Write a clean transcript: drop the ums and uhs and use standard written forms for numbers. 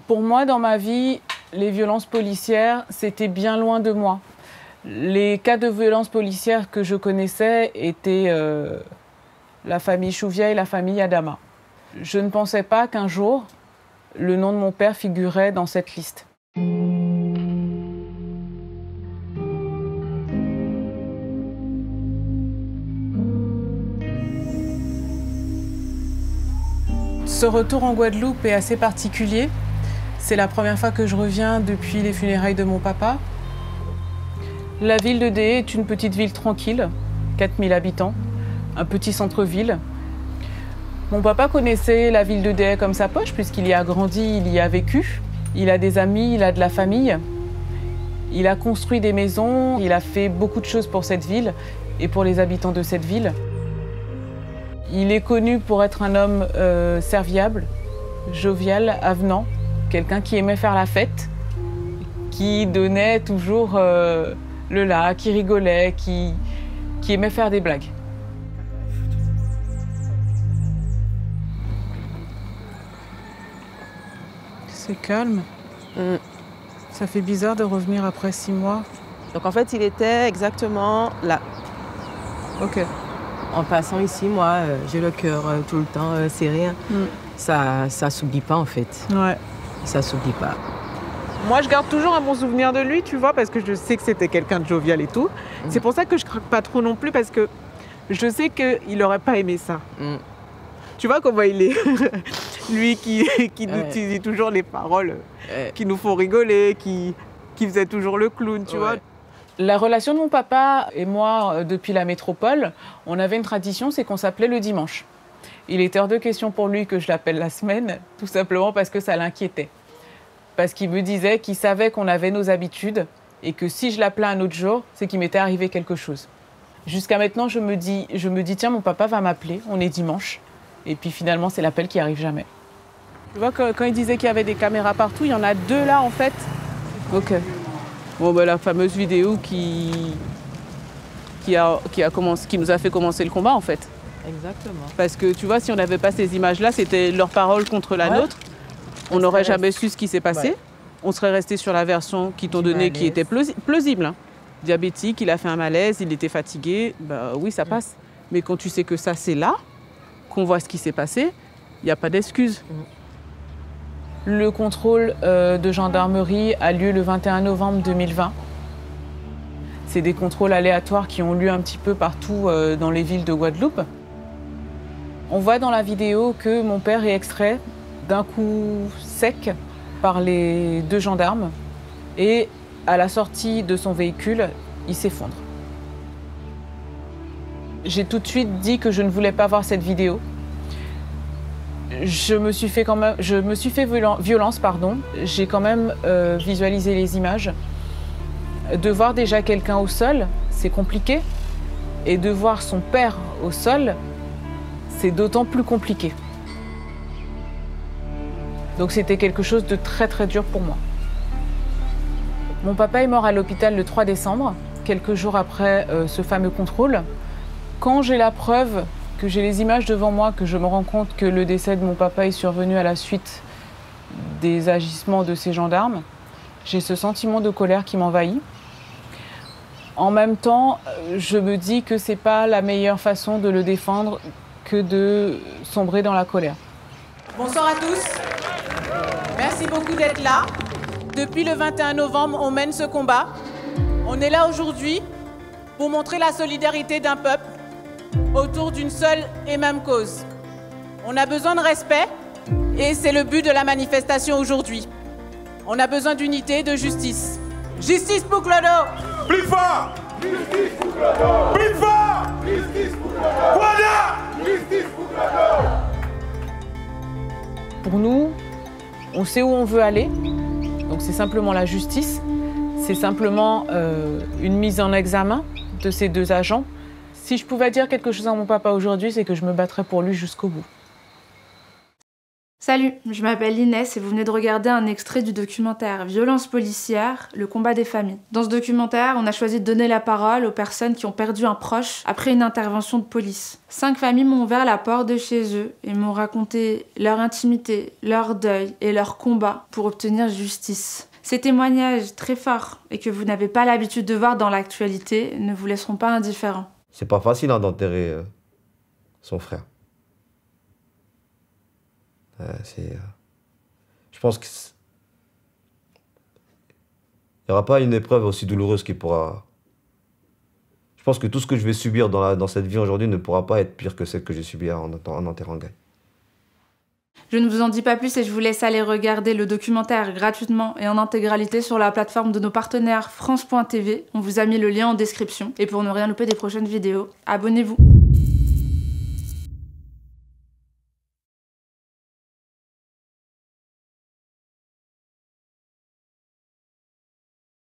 Pour moi, dans ma vie, les violences policières, c'était bien loin de moi. Les cas de violences policières que je connaissais étaient la famille Chouviat et la famille Adama. Je ne pensais pas qu'un jour, le nom de mon père figurait dans cette liste. Ce retour en Guadeloupe est assez particulier. C'est la première fois que je reviens depuis les funérailles de mon papa. La ville de Déé est une petite ville tranquille, 4000 habitants, un petit centre-ville. Mon papa connaissait la ville de Déé comme sa poche puisqu'il y a grandi, il y a vécu. Il a des amis, il a de la famille. Il a construit des maisons, il a fait beaucoup de choses pour cette ville et pour les habitants de cette ville. Il est connu pour être un homme serviable, jovial, avenant, quelqu'un qui aimait faire la fête, qui donnait toujours le là, qui rigolait, qui aimait faire des blagues. C'est calme. Ça fait bizarre de revenir après 6 mois. Donc en fait, il était exactement là. Ok. En passant ici, moi, j'ai le cœur tout le temps serré. Ça s'oublie pas, en fait. Ouais. Ça s'oublie pas. Moi, je garde toujours un bon souvenir de lui, tu vois, parce que je sais que c'était quelqu'un de jovial et tout. C'est pour ça que je craque pas trop non plus, parce que je sais qu'il n'aurait pas aimé ça. Tu vois comment il est. Lui qui nous dit toujours les paroles qui nous font rigoler, qui faisait toujours le clown, tu vois. La relation de mon papa et moi, depuis la métropole, on avait une tradition, c'est qu'on s'appelait le dimanche. Il était hors de question pour lui que je l'appelle la semaine, tout simplement parce que ça l'inquiétait. Parce qu'il me disait qu'il savait qu'on avait nos habitudes et que si je l'appelais un autre jour, c'est qu'il m'était arrivé quelque chose. Jusqu'à maintenant, je me dis, tiens, mon papa va m'appeler, on est dimanche. Et puis finalement, c'est l'appel qui arrive jamais. Tu vois, quand il disait qu'il y avait des caméras partout, il y en a 2 là, en fait. Ok. Bon, ben, la fameuse vidéo qui nous a fait commencer le combat, en fait. Exactement. Parce que, tu vois, si on n'avait pas ces images-là, c'était leur parole contre la nôtre. On n'aurait jamais su ce qui s'est passé. Ouais. On serait resté sur la version qu'ils t'ont donnée, qui était plausible. Hein. Diabétique, il a fait un malaise, il était fatigué. Bah oui, ça passe. Mais quand tu sais que ça, c'est là, qu'on voit ce qui s'est passé, il n'y a pas d'excuse. Le contrôle de gendarmerie a lieu le 21 novembre 2020. C'est des contrôles aléatoires qui ont lieu un petit peu partout dans les villes de Guadeloupe. On voit dans la vidéo que mon père est extrait d'un coup sec par les 2 gendarmes et à la sortie de son véhicule, il s'effondre. J'ai tout de suite dit que je ne voulais pas voir cette vidéo. Je me suis fait violence, pardon. J'ai quand même visualisé les images. De voir déjà quelqu'un au sol, c'est compliqué. Et de voir son père au sol, c'est d'autant plus compliqué. Donc c'était quelque chose de très très dur pour moi. Mon papa est mort à l'hôpital le 3 décembre, quelques jours après ce fameux contrôle. Quand j'ai la preuve, que j'ai les images devant moi, que je me rends compte que le décès de mon papa est survenu à la suite des agissements de ces gendarmes, j'ai ce sentiment de colère qui m'envahit. En même temps, je me dis que c'est pas la meilleure façon de le défendre que de sombrer dans la colère. Bonsoir à tous. Merci beaucoup d'être là. Depuis le 21 novembre, on mène ce combat. On est là aujourd'hui pour montrer la solidarité d'un peuple autour d'une seule et même cause. On a besoin de respect et c'est le but de la manifestation aujourd'hui. On a besoin d'unité et de justice. Justice pour Clodo! Plus fort! Justice pour Clodo! Plus fort! Justice pour Clodo! Voilà! Justice pour Clodo! Pour nous, on sait où on veut aller. Donc c'est simplement la justice. C'est simplement une mise en examen de ces 2 agents. Si je pouvais dire quelque chose à mon papa aujourd'hui, c'est que je me battrais pour lui jusqu'au bout. Salut, je m'appelle Inès et vous venez de regarder un extrait du documentaire Violence policière, le combat des familles. Dans ce documentaire, on a choisi de donner la parole aux personnes qui ont perdu un proche après une intervention de police. 5 familles m'ont ouvert la porte de chez eux et m'ont raconté leur intimité, leur deuil et leur combat pour obtenir justice. Ces témoignages très forts et que vous n'avez pas l'habitude de voir dans l'actualité ne vous laisseront pas indifférents. C'est pas facile hein, d'enterrer son frère. Je pense qu'il n'y aura pas une épreuve aussi douloureuse qui pourra... Je pense que tout ce que je vais subir dans cette vie aujourd'hui ne pourra pas être pire que celle que j'ai subie en enterrant Gaël. Je ne vous en dis pas plus et je vous laisse aller regarder le documentaire gratuitement et en intégralité sur la plateforme de nos partenaires France.tv. On vous a mis le lien en description. Et pour ne rien louper des prochaines vidéos, abonnez-vous.